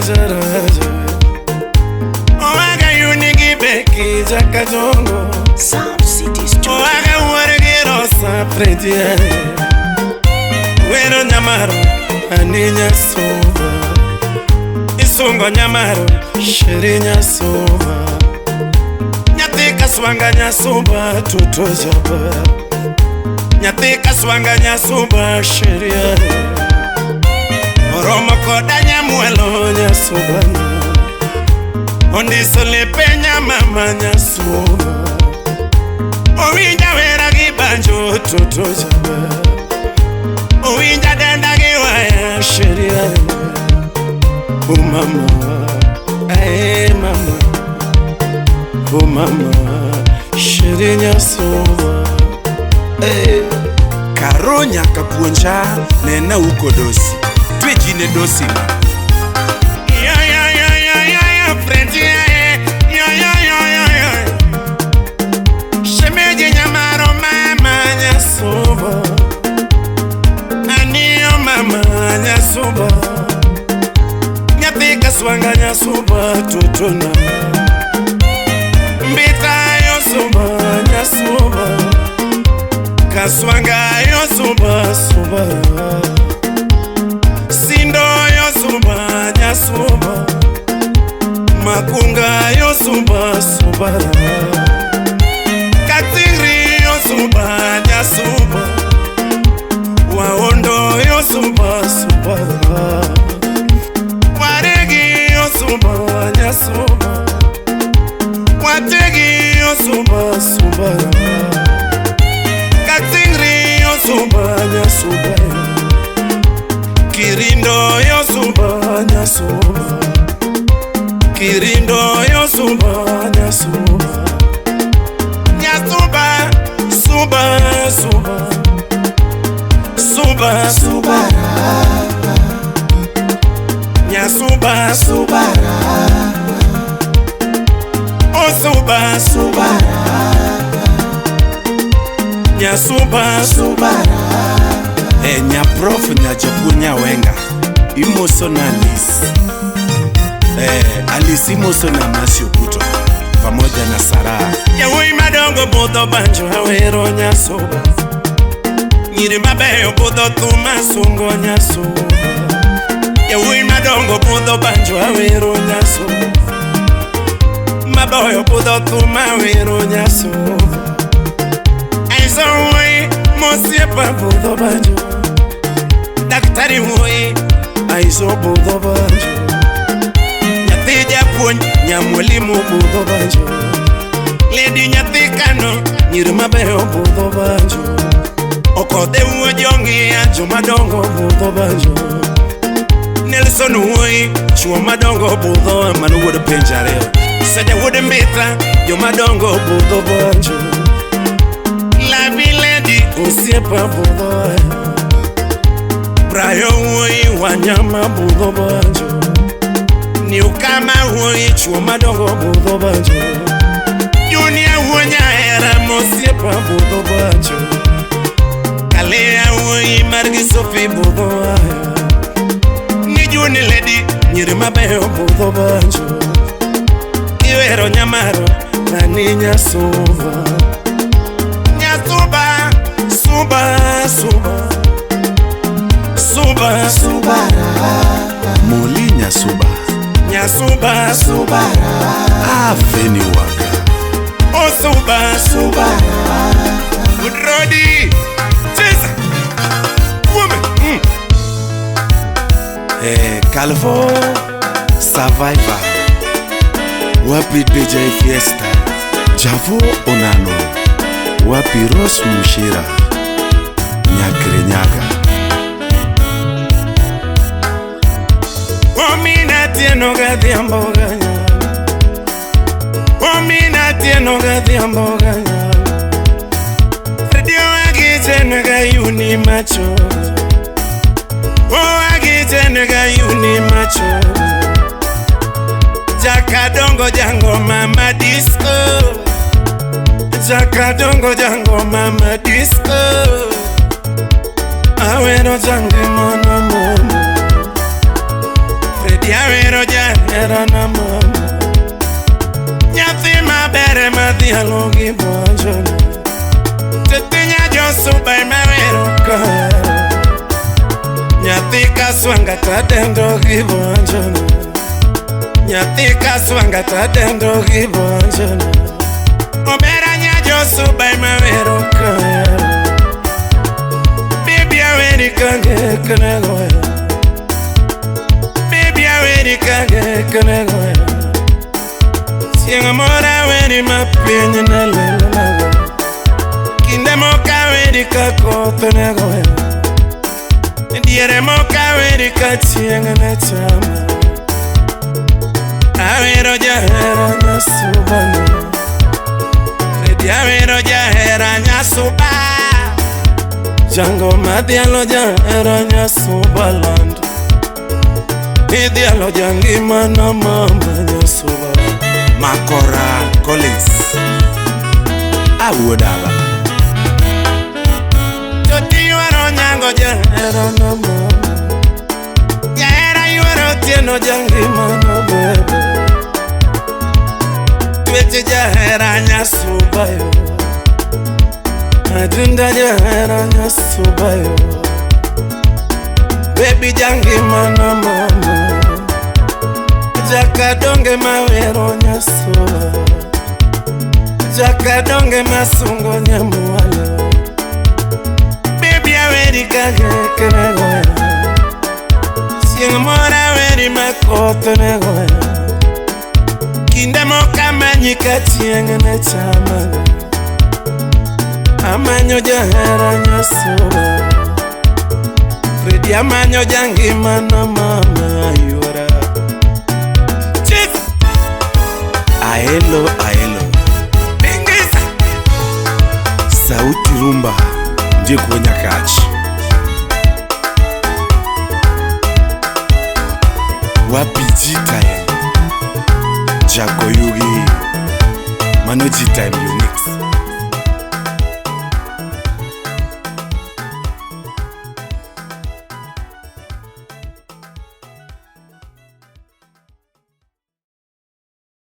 jaraja Oaga yunigi beki jakadongo Sound City Studio. Oaga uarigiro sa predia Wero nyamaro aninya soba Isungo nyamaro shirinya soba Nyatika swanganya soba tutojaba Nyatika swanganya soba shiria Oromo kodanya muelo nyasubanya Ondisole penya mama nyasuba Owinja wera gibanjo tutojaba Owinja denda giwaya shiria Oh mama, ay mama Oh mama, shiria nyasuba Karonya kapuonja nena uko dosi Twejine dosi ma Frenti Shemeje nyamaro mama nyasuba Aniyo mama nyasuba Nyatika swanga nyasuba tutuna Mbita yosuba nyasuba Kaswanga yosuba suba Sindo yosuba nyasuba Makunga yosuba suba Katiri yosuba nyasuba Waondo yosuba suba Waregi yosuba nyasuba Wategi yosuba suba Katiri yosuba nyasuba Kirindo yosuba nyasuba Kirindo yosuba nyasuba Nyasuba suba suba Suba suba Nyasuba suba Oh suba suba Nyasuba suba Nya prof nya japunya wenga Imoso na Alice Alice Imoso na Masio Kuto pamoja na Sara Yawi madongo bodo banjo hawero nyasuba Nyiri mabeyo bodo tumasungo nyasuba Yawi madongo bodo banjo hawero nyasuba Maboyo bodo tumawero nyasuba Aizo hui mosiepa bodo banjo Daktari hui aizo bodo banjo Nyatija puny nyamwelimu bodo banjo Lady nyatikano nyirimabeyo bodo banjo Okode uojongi anjo madongo bodo banjo Nelson hui chuo madongo bodo manu wodo penjareo Saja wodo mbita yo madongo bodo banjo Lavi lady usiepa bodo Brayo hui wanyama bodo banjo Ni ukama hui chuo madongo bodo banjo Junior hunya era mosiepa bodo banjo Kalea hui margi sofi bodo Ni juni lady nyirimabeyo bodo banjo Iwero nyamaro nani nyasuba Nyasuba suba suba Suba suba Muli nyasuba Nyasuba suba Afeni waka Oh suba suba Udrodi Chesa Woman Calvo Survivor Wapi DJ Fiesta Javo Onano Wapi Ros Mushira Nyakre nyaga Omina tieno gadhiambo ganya Omina tieno gadhiambo ganya Radio agitene gayuni macho Oh agitene gayuni macho Jakadongo jango mama disco Jakadongo jango mama disco Awero jange mono mono Fredi Awero jahera na mama, nyathi mabere madhialo gi buonjone, tetinya josuba mawero kahero, nyathi kaswanga tadendo gi buonjone, nyathi kaswanga tadendo gi buonjone, obera nya josuba mawero kahero, baby aweri kange kanegoya, baby aweri kange kanegoya, sienga mora aweri mapinyi na lelo nago, kinde moka aweri kakoto negoya, diere moka aweri kachienga na chama, Awero jahera nyasubano, Fredi Awero jahera nyasuba, Jango madhialo jahera nyasubaland, idhialo jangima na mama nyasuba. Makora Collins Awodala Joti yuaro nyango jahera na mama, jahera yuaro tieno jangima na bebe, tweche jahera nyasubayo, adunda jahera nyasubayo, baby jangima na mama, jakadonge mawero nyasuba, jakadonge masungo nyamualo, baby aweri kage kenegoya, sieng mora aweri makoto negoya, kinde moka manyi ka chieng ne chamaga, amanyo jahera nyasuba, Fredi amanyo jangima na mama yuara. Aelo Bingisa Sauti Rumba Nje kwenye kachi Wapi G-Time Jako Yugi Mano G-Time Yugi